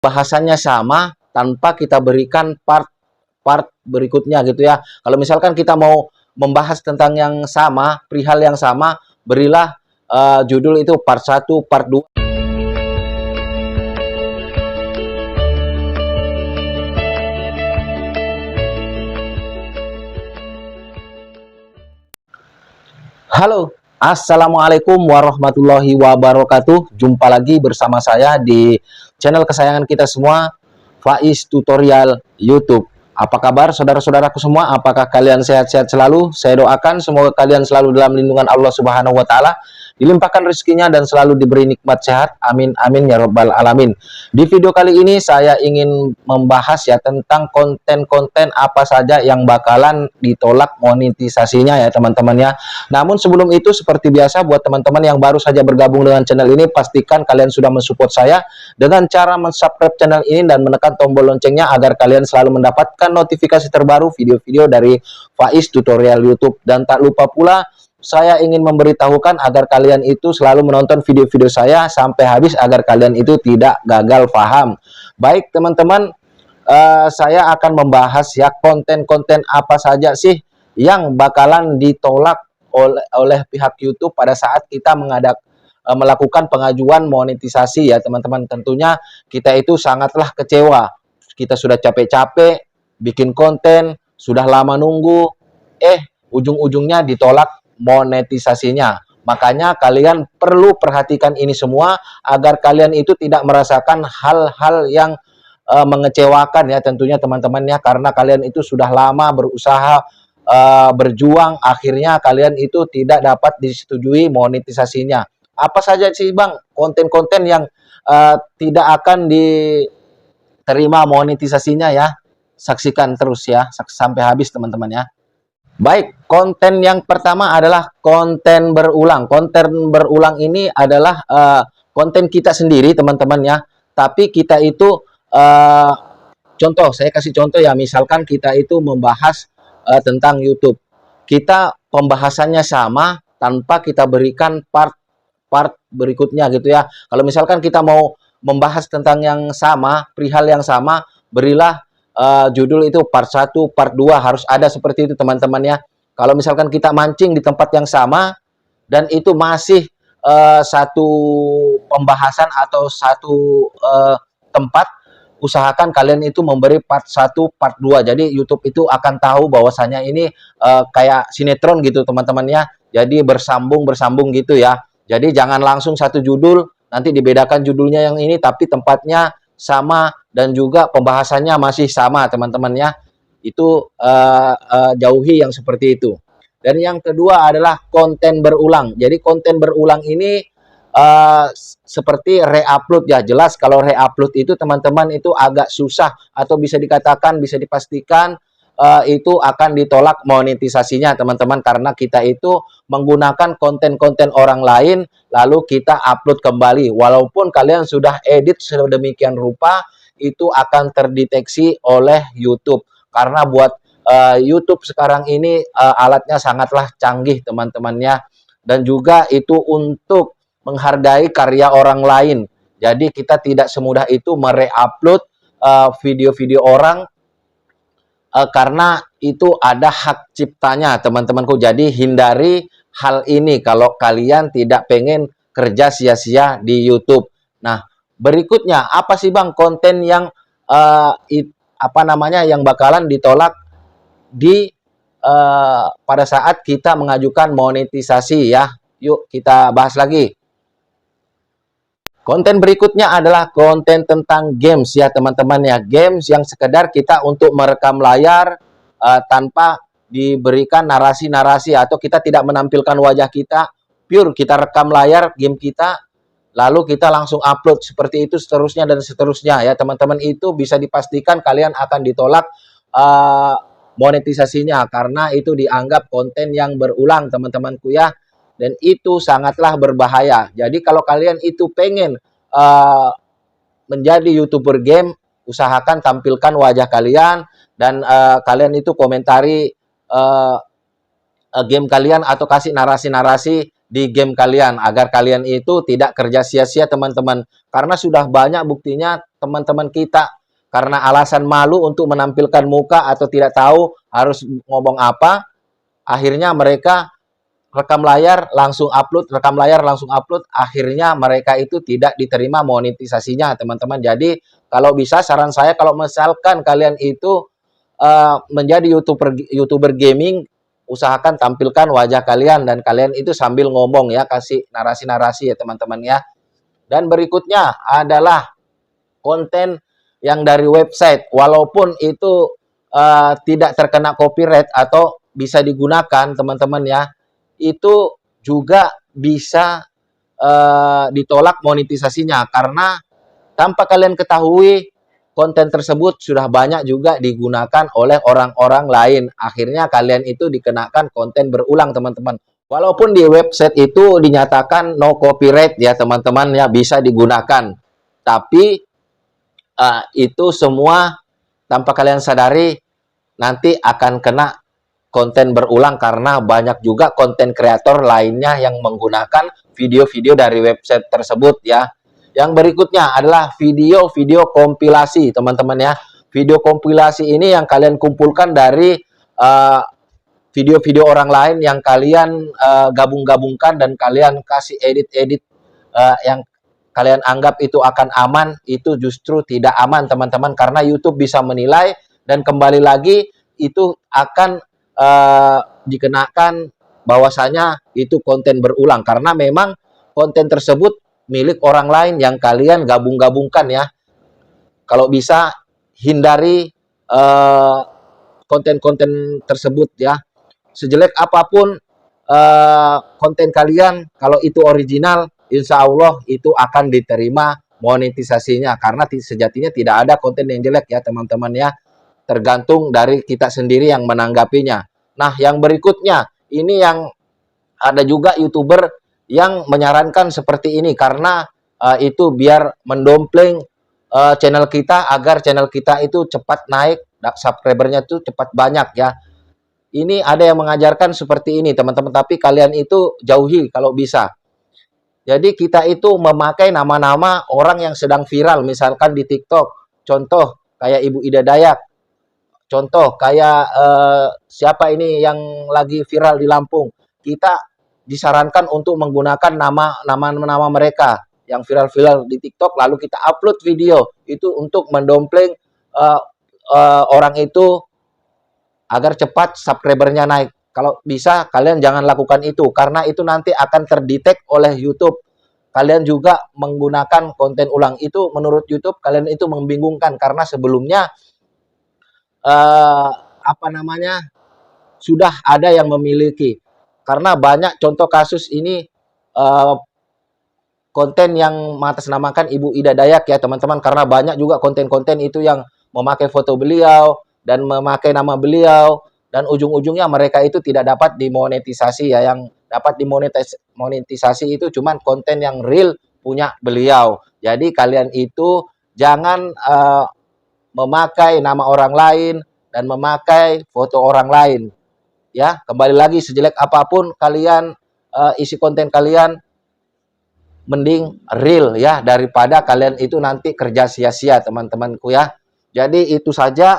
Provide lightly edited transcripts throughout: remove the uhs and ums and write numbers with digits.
Bahasannya sama tanpa kita berikan part berikutnya gitu ya. Kalau misalkan kita mau membahas tentang yang sama, perihal yang sama, berilah judul itu part 1, part 2. Halo, Assalamualaikum warahmatullahi wabarakatuh. Jumpa lagi bersama saya di channel kesayangan kita semua, Faiz Tutorial YouTube. Apa kabar saudara-saudaraku semua? Apakah kalian sehat-sehat selalu? Saya doakan semoga kalian selalu dalam lindungan Allah Subhanahu wa taala, dilimpahkan rezekinya dan selalu diberi nikmat sehat. Amin amin ya rabbal alamin. Di video kali ini saya ingin membahas ya tentang konten-konten apa saja yang bakalan ditolak monetisasinya ya teman-teman ya. Namun sebelum itu seperti biasa buat teman-teman yang baru saja bergabung dengan channel ini, pastikan kalian sudah mensupport saya dengan cara mensubscribe channel ini dan menekan tombol loncengnya agar kalian selalu mendapatkan notifikasi terbaru video-video dari Faiz Tutorial YouTube. Dan tak lupa pula saya ingin memberitahukan agar kalian itu selalu menonton video-video saya sampai habis agar kalian itu tidak gagal paham. Baik teman-teman, saya akan membahas ya konten-konten apa saja sih yang bakalan ditolak oleh pihak YouTube pada saat kita melakukan pengajuan monetisasi ya teman-teman. Tentunya kita itu sangatlah kecewa. Kita sudah capek-capek bikin konten, sudah lama nunggu, ujung-ujungnya ditolak monetisasinya. Makanya kalian perlu perhatikan ini semua agar kalian itu tidak merasakan hal-hal yang mengecewakan ya tentunya teman-teman ya, karena kalian itu sudah lama berusaha berjuang, akhirnya kalian itu tidak dapat disetujui monetisasinya. Apa saja sih Bang konten-konten yang tidak akan diterima monetisasinya ya? Saksikan terus ya sampai habis teman-teman ya. Baik, konten yang pertama adalah konten berulang. Konten berulang ini adalah konten kita sendiri teman-teman ya. Tapi kita itu contoh, saya kasih contoh ya. Misalkan kita itu membahas tentang YouTube. Kita pembahasannya sama tanpa kita berikan part berikutnya gitu ya. Kalau misalkan kita mau membahas tentang yang sama, perihal yang sama, berilah judul itu part 1, part 2, harus ada seperti itu teman-teman ya. Kalau misalkan kita mancing di tempat yang sama dan itu masih satu pembahasan atau satu tempat, usahakan kalian itu memberi part 1, part 2. Jadi YouTube itu akan tahu bahwasanya ini kayak sinetron gitu teman-teman ya. Jadi bersambung gitu ya. Jadi jangan langsung satu judul, nanti dibedakan judulnya yang ini tapi tempatnya sama dan juga pembahasannya masih sama teman-teman ya. Itu jauhi yang seperti itu. Dan yang kedua adalah konten berulang. Jadi konten berulang ini seperti re-upload ya. Jelas kalau re-upload itu teman-teman itu agak susah atau bisa dikatakan, bisa dipastikan itu akan ditolak monetisasinya teman-teman, karena kita itu menggunakan konten-konten orang lain lalu kita upload kembali. Walaupun kalian sudah edit sedemikian rupa, itu akan terdeteksi oleh YouTube. Karena buat YouTube sekarang ini alatnya sangatlah canggih teman-temannya, dan juga itu untuk menghargai karya orang lain. Jadi kita tidak semudah itu mere-upload video-video orang karena itu ada hak ciptanya teman-temanku. Jadi hindari hal ini kalau kalian tidak pengen kerja sia-sia di YouTube. Nah, berikutnya apa sih Bang konten yang yang bakalan ditolak di pada saat kita mengajukan monetisasi ya? Yuk kita bahas lagi. Konten berikutnya adalah konten tentang games ya teman-teman ya. Games yang sekedar kita untuk merekam layar tanpa diberikan narasi-narasi atau kita tidak menampilkan wajah kita. Pure kita rekam layar game kita, lalu kita langsung upload seperti itu seterusnya dan seterusnya ya teman-teman. Itu bisa dipastikan kalian akan ditolak monetisasinya karena itu dianggap konten yang berulang teman-temanku ya. Dan itu sangatlah berbahaya. Jadi kalau kalian itu pengen menjadi YouTuber game, usahakan tampilkan wajah kalian dan kalian itu komentari game kalian atau kasih narasi-narasi di game kalian agar kalian itu tidak kerja sia-sia teman-teman. Karena sudah banyak buktinya teman-teman kita karena alasan malu untuk menampilkan muka atau tidak tahu harus ngomong apa, akhirnya mereka rekam layar langsung upload, rekam layar langsung upload, akhirnya mereka itu tidak diterima monetisasinya teman-teman. Jadi kalau bisa saran saya kalau misalkan kalian itu menjadi YouTuber gaming, usahakan tampilkan wajah kalian dan kalian itu sambil ngomong ya, kasih narasi-narasi ya teman-teman ya. Dan berikutnya adalah konten yang dari website, walaupun itu tidak terkena copyright atau bisa digunakan teman-teman ya, itu juga bisa ditolak monetisasinya karena tanpa kalian ketahui konten tersebut sudah banyak juga digunakan oleh orang-orang lain. Akhirnya kalian itu dikenakan konten berulang teman-teman. Walaupun di website itu dinyatakan no copyright ya teman-teman ya, bisa digunakan. Tapi itu semua tanpa kalian sadari nanti akan kena konten berulang karena banyak juga konten kreator lainnya yang menggunakan video-video dari website tersebut ya. Yang berikutnya adalah video-video kompilasi teman-teman ya. Video kompilasi ini yang kalian kumpulkan dari video-video orang lain yang kalian gabung-gabungkan dan kalian kasih edit-edit yang kalian anggap itu akan aman, itu justru tidak aman teman-teman karena YouTube bisa menilai dan kembali lagi itu akan dikenakan bahwasanya itu konten berulang karena memang konten tersebut milik orang lain yang kalian gabung-gabungkan ya. Kalau bisa hindari konten-konten tersebut ya. Sejelek apapun konten kalian, kalau itu original, insya Allah itu akan diterima monetisasinya karena sejatinya tidak ada konten yang jelek ya teman-teman ya. Tergantung dari kita sendiri yang menanggapinya. Nah, yang berikutnya, ini yang ada juga YouTuber yang menyarankan seperti ini karena itu biar mendompleng channel kita agar channel kita itu cepat naik, subscribernya itu cepat banyak ya. Ini ada yang mengajarkan seperti ini teman-teman, tapi kalian itu jauhi kalau bisa. Jadi kita itu memakai nama-nama orang yang sedang viral, misalkan di TikTok, contoh kayak Ibu Ida Dayak. Contoh kayak siapa ini yang lagi viral di Lampung, kita disarankan untuk menggunakan nama mereka yang viral-viral di TikTok, lalu kita upload video itu untuk mendompleng orang itu agar cepat subscribernya naik. Kalau bisa kalian jangan lakukan itu karena itu nanti akan terdetek oleh YouTube. Kalian juga menggunakan konten ulang itu menurut YouTube kalian itu membingungkan karena sebelumnya sudah ada yang memiliki karena banyak contoh kasus ini konten yang mengatasnamakan Ibu Ida Dayak ya teman-teman karena banyak juga konten-konten itu yang memakai foto beliau dan memakai nama beliau dan ujung-ujungnya mereka itu tidak dapat dimonetisasi ya, yang dapat dimonetisasi itu cuman konten yang real punya beliau. Jadi kalian itu jangan memakai nama orang lain dan memakai foto orang lain ya. Kembali lagi sejelek apapun kalian isi konten kalian mending real ya daripada kalian itu nanti kerja sia-sia teman-temanku ya. Jadi itu saja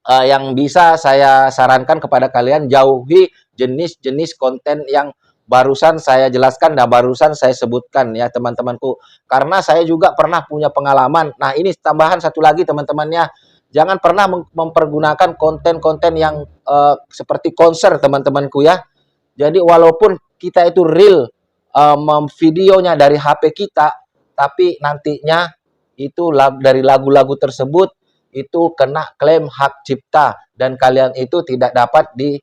yang bisa saya sarankan kepada kalian, jauhi jenis-jenis konten yang barusan saya jelaskan dan barusan saya sebutkan ya teman-temanku. Karena saya juga pernah punya pengalaman. Nah ini tambahan satu lagi teman-temannya. Jangan pernah mempergunakan konten-konten yang seperti konser teman-temanku ya. Jadi walaupun kita itu real videonya dari HP kita, tapi nantinya itu dari lagu-lagu tersebut itu kena klaim hak cipta dan kalian itu tidak dapat di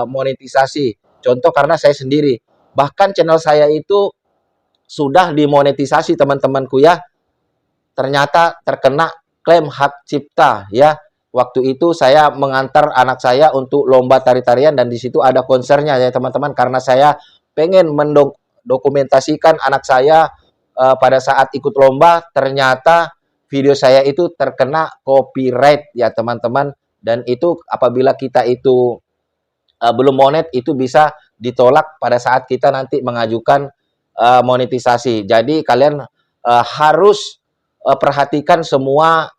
monetisasi. Contoh karena saya sendiri, bahkan channel saya itu sudah dimonetisasi teman-temanku ya, ternyata terkena klaim hak cipta ya. Waktu itu saya mengantar anak saya untuk lomba tari-tarian dan di situ ada konsernya ya teman-teman, karena saya pengen mendokumentasikan anak saya pada saat ikut lomba, ternyata video saya itu terkena copyright ya teman-teman, dan itu apabila kita itu belum monet itu bisa ditolak pada saat kita nanti mengajukan monetisasi. Jadi kalian harus perhatikan semua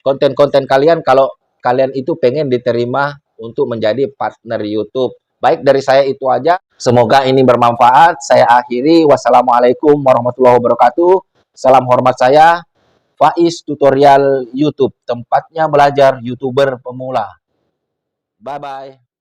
konten-konten kalian kalau kalian itu pengen diterima untuk menjadi partner YouTube. Baik, dari saya itu aja. Semoga ini bermanfaat. Saya akhiri. Wassalamualaikum warahmatullahi wabarakatuh. Salam hormat saya, Faiz Tutorial YouTube. Tempatnya belajar YouTuber pemula. Bye-bye.